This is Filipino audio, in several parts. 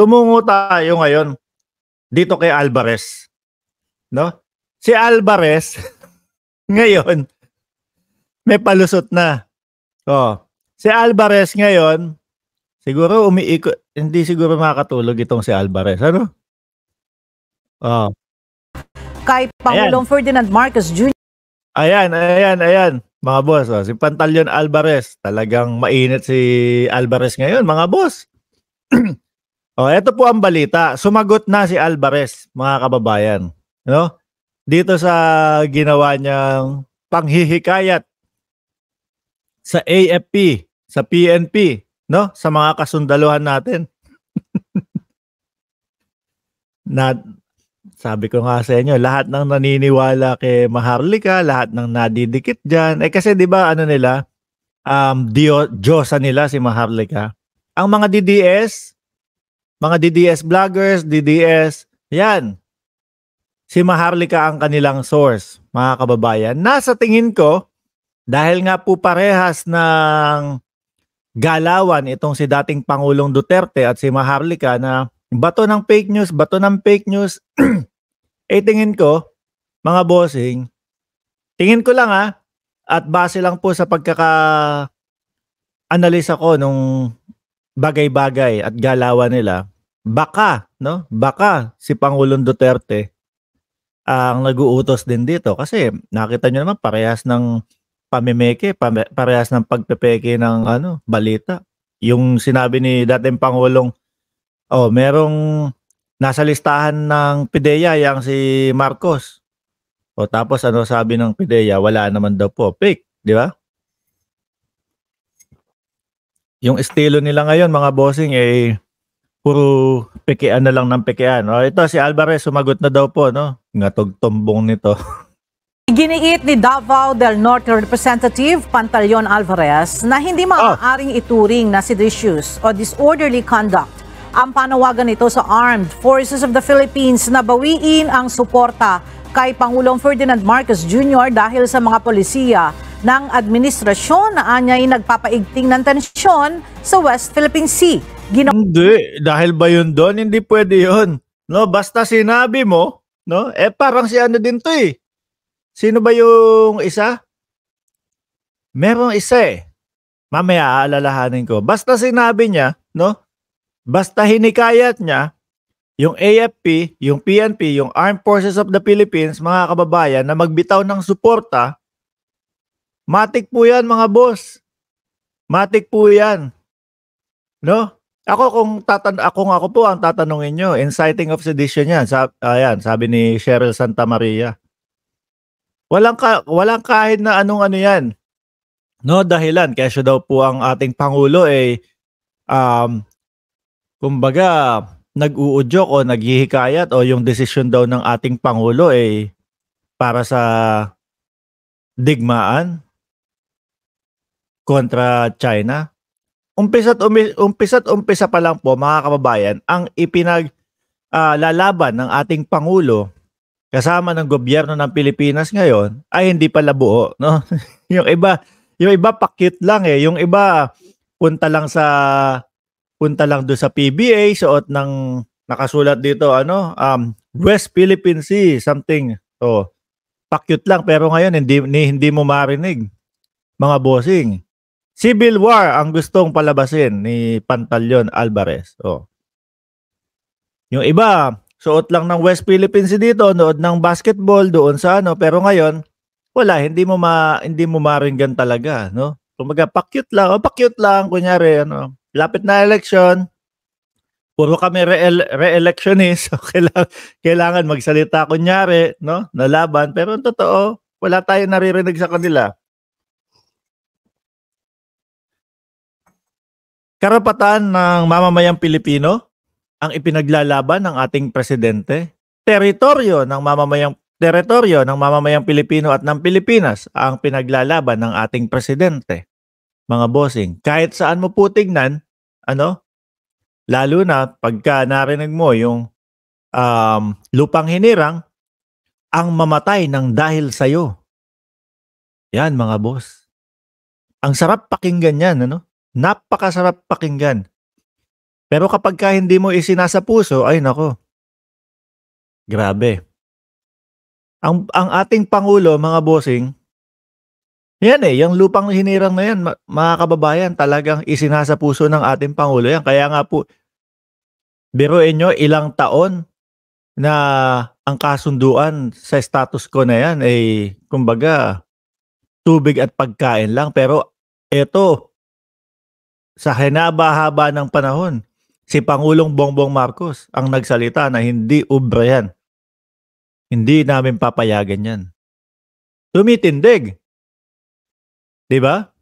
tumungo tayo ngayon dito kay Alvarez, no? Si Alvarez ngayon may palusot na. Oh, si Alvarez ngayon siguro umiikot, hindi siguro makakatulog itong si Alvarez, ano? Oh. Kay Pangulong Ferdinand Marcos Jr. Ayan, mga boss. Oh, si Pantaleon Alvarez. Talagang mainit si Alvarez ngayon, mga boss. Oh, ito po ang balita. Sumagot na si Alvarez, mga kababayan. No? Dito sa ginawa niyang panghihikayat sa AFP, sa PNP, no? Sa mga kasundaluhan natin. Sabi ko nga sa inyo, lahat ng naniniwala kay Maharlika, lahat ng nadidikit dyan. Kasi di ba ano nila, Diyosa nila si Maharlika. Ang mga DDS vloggers, DDS, yan. Si Maharlika ang kanilang source, mga kababayan. Nasa tingin ko, dahil nga po parehas ng galawan itong si dating Pangulong Duterte at si Maharlika na bato ng fake news, tingin ko, mga bossing, tingin ko lang at base lang po sa pagkaka-analisa ko nung bagay-bagay at galawan nila, baka si Pangulong Duterte ang nag-uutos din dito kasi nakita nyo naman parehas ng pamimeke, parehas ng pagpepeke ng balita. Yung sinabi ni dating Pangulong, merong nasa listahan ng PIDEA yang si Marcos. Tapos ano sabi ng PIDEA? Wala naman daw po. Fake, di ba? Yung estilo nila ngayon, mga bossing, puro pekean na lang ng pekean. Ito si Alvarez, sumagot na daw po, no? Ngatog-tumbong nito. Giniit ni Davao del Norte Representative Pantaleon Alvarez na hindi maaaring ituring na seditious o disorderly conduct ang panawagan nito sa Armed Forces of the Philippines na bawiin ang suporta kay Pangulong Ferdinand Marcos Jr. dahil sa mga polisiya ng administrasyon na anya'y nagpapaigting ng tensyon sa West Philippine Sea. Hindi, dahil ba yun doon? Hindi pwede yun. No, basta sinabi mo, no? Parang si ano din to eh. Sino ba yung isa? Merong isa Mamaya aalalahanin ko. Basta sinabi niya, no? Basta hinikayat niya, yung AFP, yung PNP, yung Armed Forces of the Philippines, mga kababayan, na magbitaw ng suporta, matik po yan, mga boss. Matik po yan. No? Ako po ang tatanungin nyo, inciting of sedition yan. Sabi ni Cheryl Santa Maria. Walang kahit na anong ano yan. No, dahilan. Kaya siya daw po ang ating Pangulo kumbaga, nag-uudyok o naghihikayat o yung desisyon daw ng ating Pangulo para sa digmaan kontra China. Umpisa't-umpisa pa lang po, mga kababayan, ang lalaban ng ating Pangulo kasama ng gobyerno ng Pilipinas ngayon ay hindi pala buo, no? yung iba pakit lang yung iba punta lang doon sa PBA, suot ng nakasulat dito West Philippine Sea something. Pakyut lang pero ngayon hindi mo marinig, mga bossing. Civil war ang gustong palabasin ni Pantaleon Alvarez. Yung iba suot lang ng West Philippine Sea dito, nood ng basketball doon sa pero ngayon wala, hindi mo maringgan talaga, no? Kumbaga pakyut lang kunyari lapit na election, puro kami re-electionist. Kailangan magsalita kunyari, no? Nalaban, pero totoo, wala tayong naririnig sa kanila. Karapatan ng mamamayang Pilipino ang ipinaglalaban ng ating presidente. Teritoryo ng mamamayang Pilipino at ng Pilipinas ang pinaglalaban ng ating presidente. Mga bossing, kahit saan mo po tignan, lalo na pagka narinig mo yung lupang hinirang, ang mamatay ng dahil sa'yo. Yan, mga boss. Ang sarap pakinggan yan, Napakasarap pakinggan. Pero kapagka hindi mo isinasapuso, ay nako, grabe. Ang ating pangulo, mga bossing, yan yung lupang hinirang na yan, mga kababayan, talagang isinasapuso ng ating pangulo yan. Kaya nga po, biruin nyo, ilang taon na ang kasunduan sa status quo na yan ay kumbaga tubig at pagkain lang. Pero eto, sa hinaba-haba ng panahon, si Pangulong Bongbong Marcos ang nagsalita na hindi ubra yan. Hindi namin papayagan yan. Tumitindig. Diba?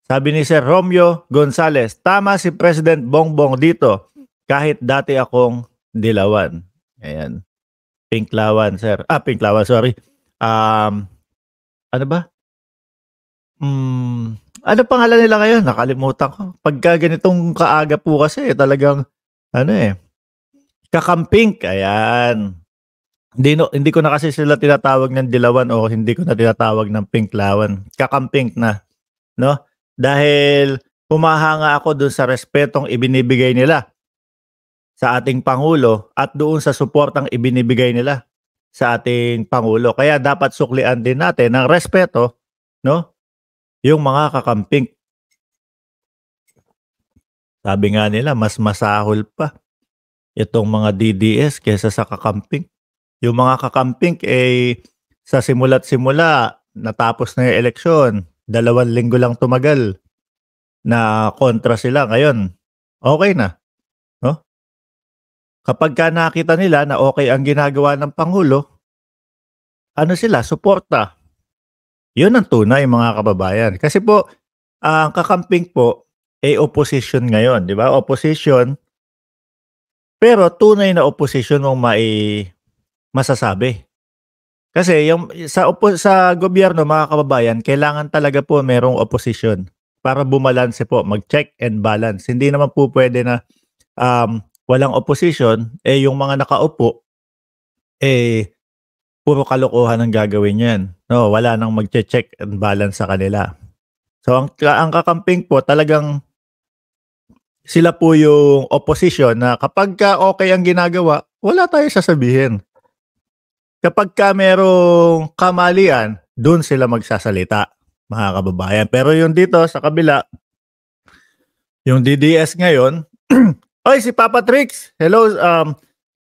Sabi ni Sir Romeo Gonzales, tama si President Bongbong dito kahit dati akong dilawan. Ayan. Pinklawan, sir. Pinklawan, sorry. Ano ba? Ano pangalan nila ngayon? Nakalimutan ko. Pagka ganitong kaaga po kasi, talagang, kakampink. Ayan. Hindi ko na kasi sila tinatawag ng dilawan o hindi ko na tinatawag ng pinklawan. Kakampink na. No? Dahil humahanga ako dun sa respetong ibinibigay nila sa ating Pangulo at doon sa suportang ibinibigay nila sa ating Pangulo. Kaya dapat suklian din natin ng respeto, no? Yung mga kakamping. Sabi nga nila, mas masahol pa itong mga DDS kaysa sa kakamping. Yung mga kakamping sa simula't simula, natapos na yung eleksyon, 2 linggo lang tumagal na kontra sila. Ngayon, okay na. No? Kapag ka nakita nila na okay ang ginagawa ng Pangulo, ano sila? Suporta. Yun ang tunay, mga kababayan. Kasi po, ang kakamping po ay opposition ngayon. Di ba? Opposition. Pero tunay na opposition mong masasabi. Kasi yung, sa gobyerno, mga kababayan, kailangan talaga po merong opposition para bumalanse po, mag-check and balance. Hindi naman po pwede na walang opposition, yung mga nakaupo, puro kalokohan ang gagawin yan. No, wala nang mag-check and balance sa kanila. So, ang kakamping po, talagang sila po yung opposition na kapag ka okay ang ginagawa, wala tayo sasabihin. Kapag ka merong kamalian, doon sila magsasalita, mga kababayan. Pero yung dito, sa kabila, yung DDS ngayon, oy, si Papa Trix. Hello,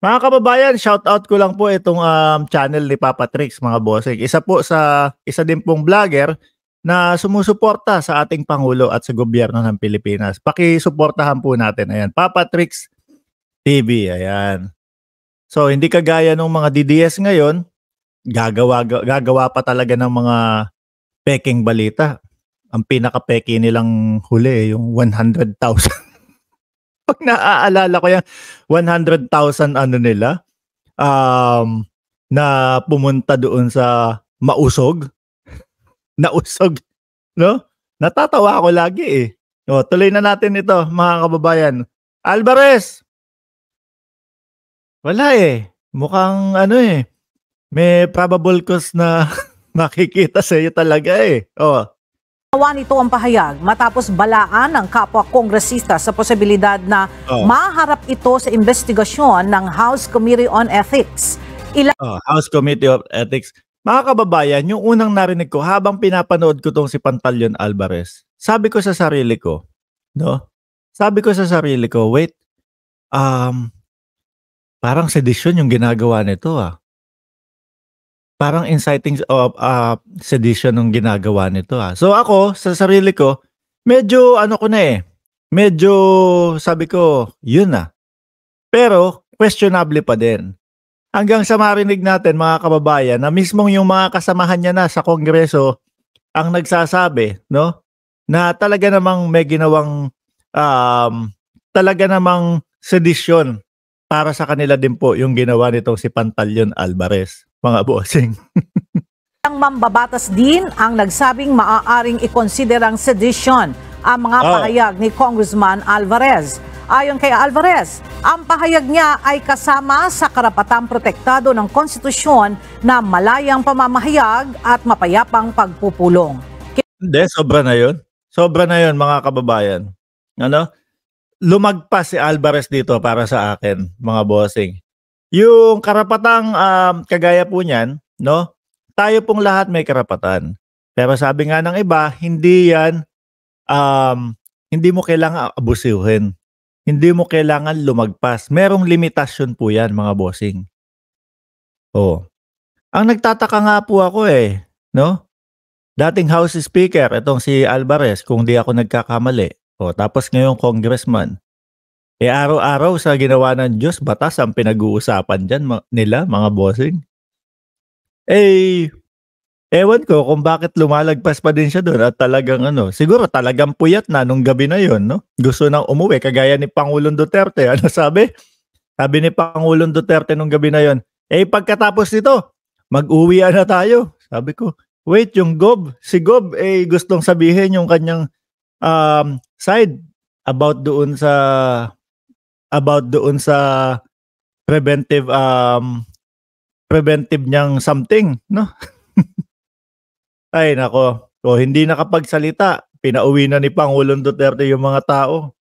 mga kababayan, shout out ko lang po itong channel ni Papa Trix, mga bossing. Isa din pong vlogger na sumusuporta sa ating Pangulo at sa gobyerno ng Pilipinas. Paki-suportahan po natin. Ayan, Papa Trix TV. Ayan. So, hindi kagaya ng mga DDS ngayon, gagawa pa talaga ng mga peking balita. Ang pinaka-peki nilang huli, yung 100,000. Pag naaalala ko yung 100,000 nila, na pumunta doon sa Mausog. Nausog, no? Natatawa ako lagi O, tuloy na natin ito, mga kababayan. Alvarez! Wala Mukhang may probable cause na makikita sa iyo talaga O, Ginawa nito ang pahayag matapos balaan ng kapwa kongresista sa posibilidad na maharap ito sa investigasyon ng House Committee on Ethics. House Committee of Ethics. Mga kababayan, yung unang narinig ko habang pinapanood ko tong si Pantaleon Alvarez, sabi ko sa sarili ko, wait, parang sedition yung ginagawa nito Parang inciting of sedition ng ginagawa nito So ako, sa sarili ko, medyo medyo sabi ko, yun na. Pero questionable pa din. Hanggang sa marinig natin, mga kababayan, na mismong yung mga kasamahan niya na sa Kongreso ang nagsasabi, no? Na talaga namang may ginawang talaga namang sedition para sa kanila din po yung ginawa nitong si Pantaleon Alvarez. Mga bossing. Ang mambabatas din ang nagsabing maaaring ikonsiderang sedition ang mga pahayag ni Congressman Alvarez. Ayon kay Alvarez, ang pahayag niya ay kasama sa karapatang protektado ng konstitusyon na malayang pamamahayag at mapayapang pagpupulong. Hindi, sobra na yun. Sobra na yun, mga kababayan. lumagpas si Alvarez dito para sa akin, mga bossing. Yung karapatang kagaya po niyan, no? Tayo pong lahat may karapatan. Pero sabi nga ng iba, hindi mo kailangan abusuhin. Hindi mo kailangan lumagpas. Merong limitasyon po yan, mga bossing. Oh. Ang nagtataka nga po ako no? Dating House Speaker, itong si Alvarez, kung di ako nagkakamali. Tapos ngayon congressman. Araw-araw sa ginawa ng Diyos, batas ang pinag-uusapan dyan nila, mga bossing. Ewan ko kung bakit lumalagpas pa din siya doon at talagang siguro talagang puyat na nung gabi na yon, no? Gusto nang umuwi, kagaya ni Pangulong Duterte. Ano sabi? Sabi ni Pangulong Duterte nung gabi na yon, pagkatapos nito, mag-uwi na tayo. Sabi ko, wait, si Gob, gustong sabihin yung kanyang side about doon sa preventive niyang something, no? Ay nako, hindi nakapagsalita. Pinauwi na ni Pangulong Duterte yung mga tao.